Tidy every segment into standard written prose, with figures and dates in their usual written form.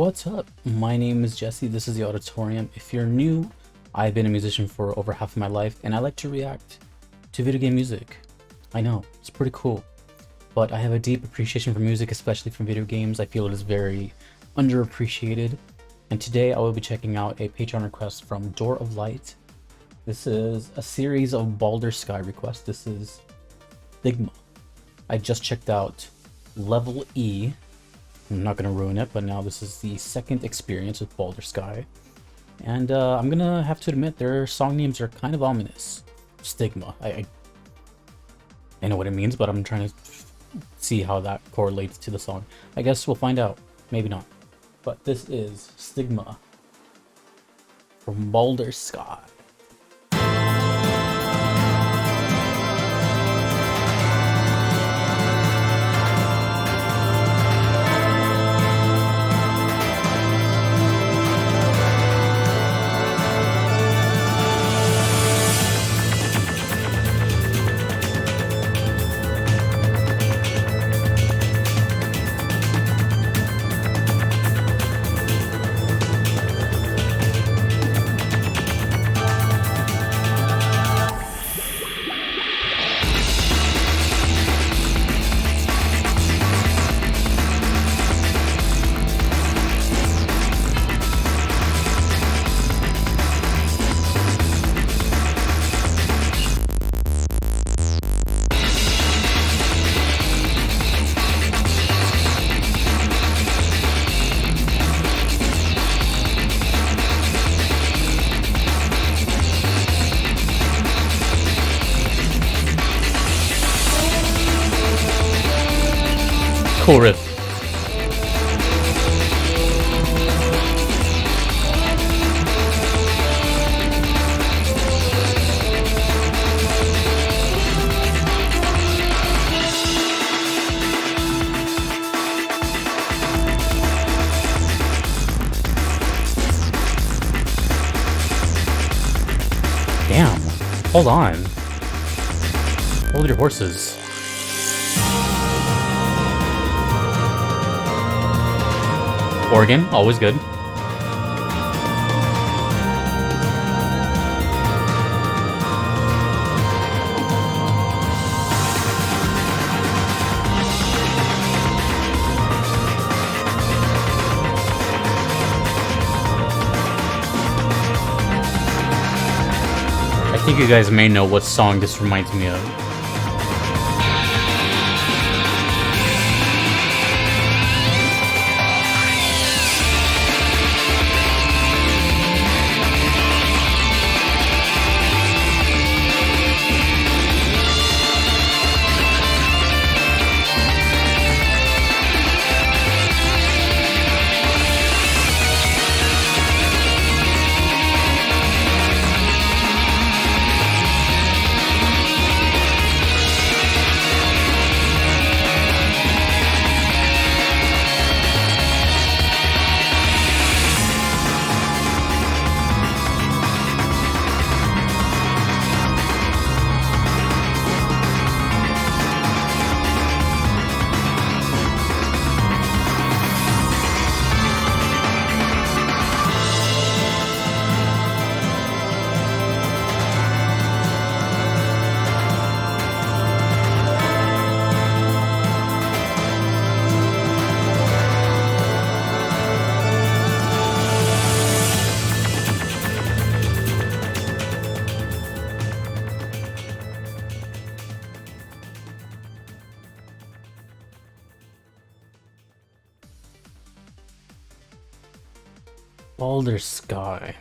What's up? My name is Jesse. This is the Auditorium. If you're new, I've been a musician for over half of my life, and I like to react to video game music. I know, it's pretty cool. But I have a deep appreciation for music, especially from video games. I feel it is very underappreciated. And today I will be checking out a Patreon request from Door of Light. This is a series of Baldr Sky requests. This is Stigma. I just checked out Level E. I'm not going to ruin it, but now this is the second experience with Baldr Sky. And I'm going to have to admit, their song names are kind of ominous. Stigma. I know what it means, but I'm trying to see how that correlates to the song. I guess we'll find out. Maybe not. But this is Stigma from Baldr Sky. Cool riff. Damn. Hold on. Hold your horses. Organ, always good. I think you guys may know what song this reminds me of. Baldr Sky,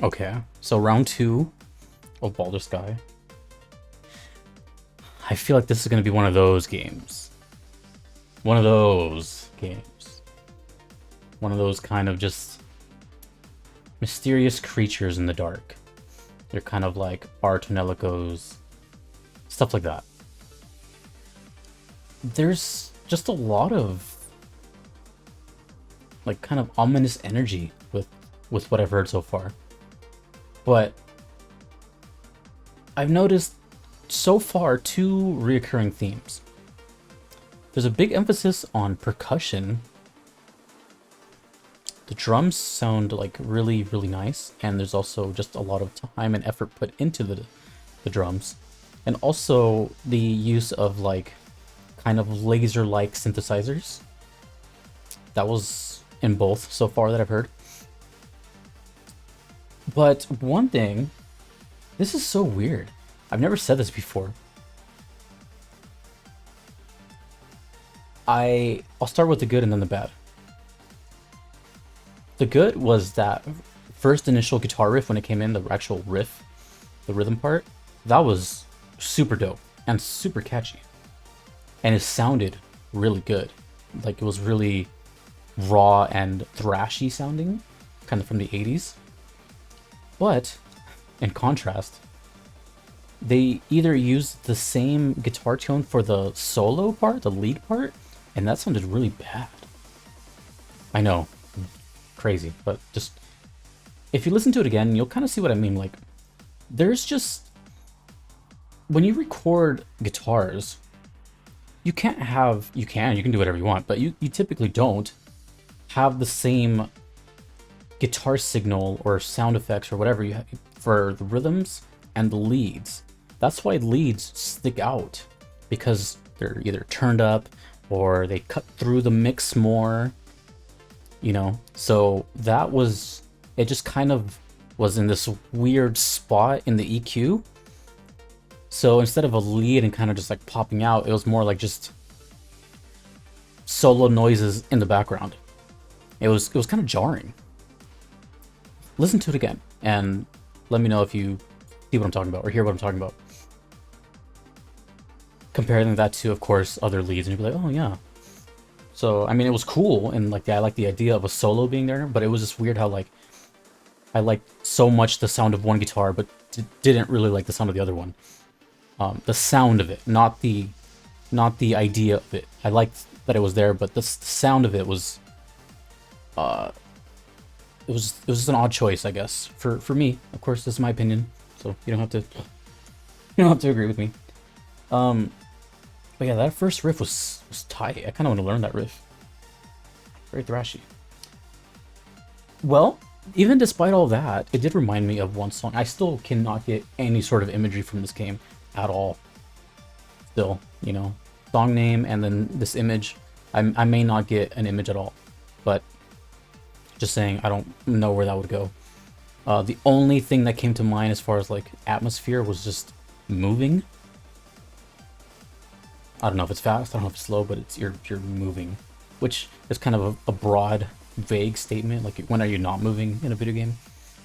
Okay, so round 2 of Baldr Sky. I feel like this is going to be one of those games. One of those games. One of those kind of just mysterious creatures in the dark. They're kind of like Bartonelicos, stuff like that. There's just a lot of like kind of ominous energy with what I've heard so far. But I've noticed so far 2 reoccurring themes. There's a big emphasis on percussion the drums sound like really, really nice, and there's also just a lot of time and effort put into the drums. And also the use of like kind of laser-like synthesizers. That was in both so far that I've heard. But one thing, this is so weird. I've never said this before. I'll start with the good and then the bad. The good was that first initial guitar riff when it came in, the actual riff, the rhythm part, that was super dope and super catchy. And it sounded really good. Like it was really raw and thrashy sounding, kind of from the 80s. But in contrast, they either used the same guitar tone for the solo part, the lead part, and that sounded really bad. I know, crazy, but just if you listen to it again, you'll kind of see what I mean. Like, there's just, when you record guitars, you can't have, you can do whatever you want, but you typically don't have the same guitar signal or sound effects or whatever you have for the rhythms and the leads. That's why leads stick out, because they're either turned up or they cut through the mix more, you know? So that was, it just kind of was in this weird spot in the EQ. So instead of a lead and kind of just like popping out, it was more like just solo noises in the background. It was kind of jarring. Listen to it again and let me know if you see what I'm talking about or hear what I'm talking about. Comparing that to, of course, other leads, and you'd be like, oh yeah. So, I mean, it was cool, and like, I like the idea of a solo being there, but it was just weird how like, I liked so much the sound of one guitar, but didn't really like the sound of the other one. The sound of it, not the idea of it. I liked that it was there, but the sound of it was, it was just an odd choice, I guess, for me. Of course, this is my opinion, so you don't have to agree with me. But yeah, that first riff was tight. I kind of want to learn that riff. Very thrashy. Well, even despite all that, it did remind me of one song. I still cannot get any sort of imagery from this game at all. Still, you know, song name and then this image. I may not get an image at all, but just saying, I don't know where that would go. The only thing that came to mind as far as like atmosphere was just moving. I don't know if it's fast, I don't know if it's slow, but it's you're moving, which is kind of a broad, vague statement. Like, when are you not moving in a video game?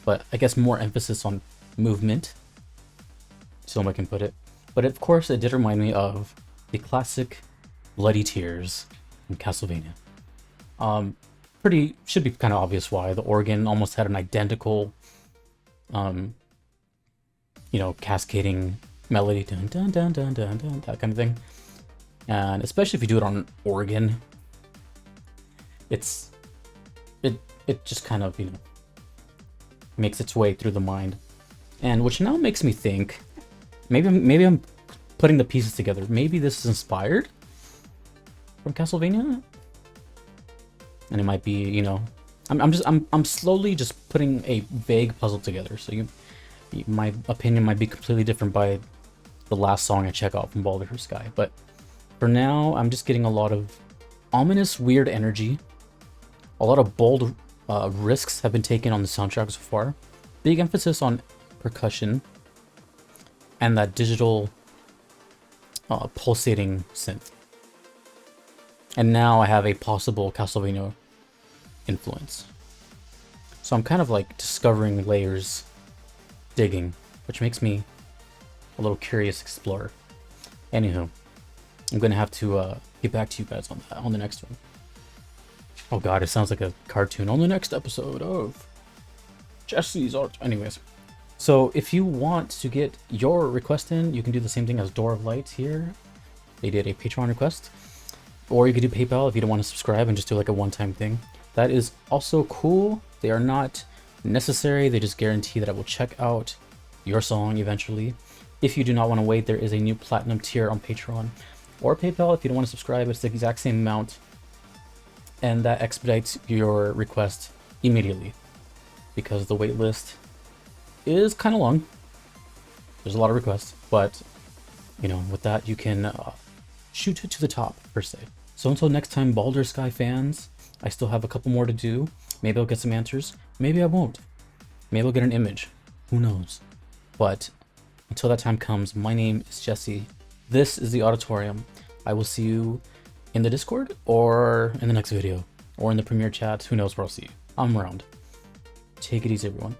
But I guess more emphasis on movement, so I can put it. But of course, it did remind me of the classic Bloody Tears from Castlevania. Should be kind of obvious why. The organ almost had an identical, you know, cascading melody, dun dun dun dun dun dun, that kind of thing. And especially if you do it on an organ, it just kind of, you know, makes its way through the mind. And which now makes me think, maybe I'm putting the pieces together. Maybe this is inspired from Castlevania, and it might be, you know, I'm slowly just putting a vague puzzle together. So my opinion might be completely different by the last song I check out from Baldr Sky, but for now, I'm just getting a lot of ominous, weird energy. A lot of bold risks have been taken on the soundtrack so far. Big emphasis on percussion and that digital pulsating synth. And now I have a possible Castlevania influence. So I'm kind of like discovering layers, digging, which makes me a little curious explorer. Anywho, I'm gonna have to get back to you guys on that on the next one. Oh god, it sounds like a cartoon. On the next episode of Jesse's Art. Anyways, so if you want to get your request in, you can do the same thing as Door of Light here. They did a Patreon request. Or you could do PayPal if you don't want to subscribe and just do like a one-time thing. That is also cool. They are not necessary. They just guarantee that I will check out your song eventually. If you do not want to wait, there is a new platinum tier on Patreon or PayPal. If you don't want to subscribe, it's the exact same amount, and that expedites your request immediately because the wait list is kind of long. There's a lot of requests, but you know, with that you can shoot it to the top per se. So until next time, Baldr Sky fans, I still have a couple more to do. Maybe I'll get some answers. Maybe I won't. Maybe I'll get an image. Who knows? But until that time comes, my name is Jesse. This is the Auditorium. I will see you in the Discord or in the next video or in the Premiere chat. Who knows where I'll see you. I'm around. Take it easy, everyone.